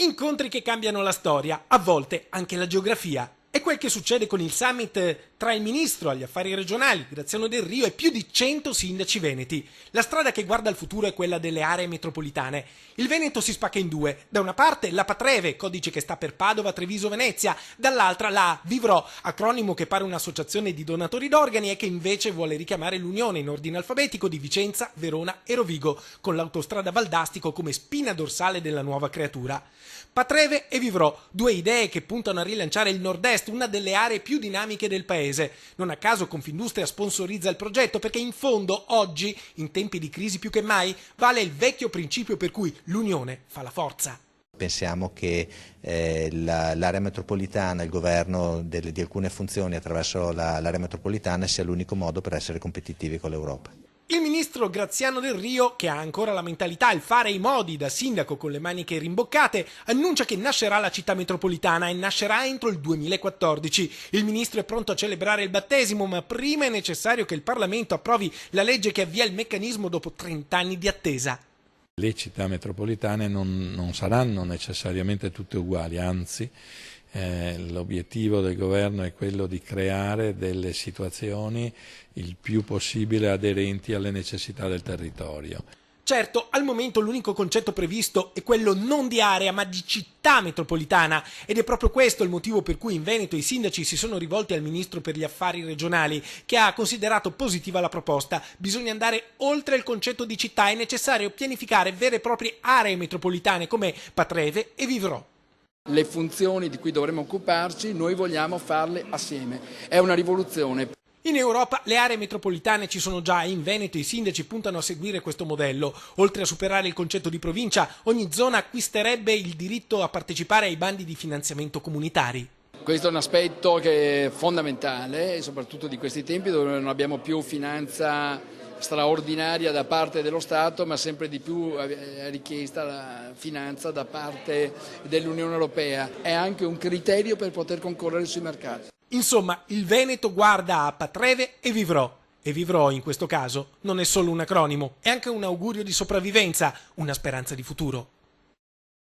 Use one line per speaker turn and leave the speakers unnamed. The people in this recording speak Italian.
Incontri che cambiano la storia, a volte anche la geografia. È quel che succede con il summit tra il ministro agli affari regionali, Graziano Del Rio, e più di 100 sindaci veneti. La strada che guarda al futuro è quella delle aree metropolitane. Il Veneto si spacca in due. Da una parte l'APA Treve, codice che sta per Padova, Treviso, Venezia. Dall'altra la Vivrò, acronimo che pare un'associazione di donatori d'organi e che invece vuole richiamare l'unione in ordine alfabetico di Vicenza, Verona e Rovigo, con l'autostrada Valdastico come spina dorsale della nuova creatura. Patreve e Vivrò, due idee che puntano a rilanciare il nord-est, una delle aree più dinamiche del paese. Non a caso Confindustria sponsorizza il progetto perché in fondo oggi, in tempi di crisi più che mai, vale il vecchio principio per cui l'unione fa la forza.
Pensiamo che l'area metropolitana, il governo di alcune funzioni attraverso l'area metropolitana sia l'unico modo per essere competitivi con l'Europa.
Il ministro Graziano Del Rio, che ha ancora la mentalità, il fare e i modi da sindaco con le maniche rimboccate, annuncia che nascerà la città metropolitana e nascerà entro il 2014. Il ministro è pronto a celebrare il battesimo, ma prima è necessario che il Parlamento approvi la legge che avvia il meccanismo dopo 30 anni di attesa.
Le città metropolitane non saranno necessariamente tutte uguali, anzi l'obiettivo del governo è quello di creare delle situazioni il più possibile aderenti alle necessità del territorio.
Certo, al momento l'unico concetto previsto è quello non di area ma di città metropolitana ed è proprio questo il motivo per cui in Veneto i sindaci si sono rivolti al ministro per gli affari regionali, che ha considerato positiva la proposta. Bisogna andare oltre il concetto di città, è necessario pianificare vere e proprie aree metropolitane come Patreve e Vivrò.
Le funzioni di cui dovremo occuparci noi vogliamo farle assieme, è una rivoluzione.
In Europa le aree metropolitane ci sono già e in Veneto i sindaci puntano a seguire questo modello. Oltre a superare il concetto di provincia, ogni zona acquisterebbe il diritto a partecipare ai bandi di finanziamento comunitari.
Questo è un aspetto che è fondamentale, soprattutto di questi tempi dove non abbiamo più finanza straordinaria da parte dello Stato, ma sempre di più è richiesta la finanza da parte dell'Unione Europea. È anche un criterio per poter concorrere sui mercati.
Insomma, il Veneto guarda a Patreve e Vivrò. E Vivrò in questo caso non è solo un acronimo, è anche un augurio di sopravvivenza, una speranza di futuro.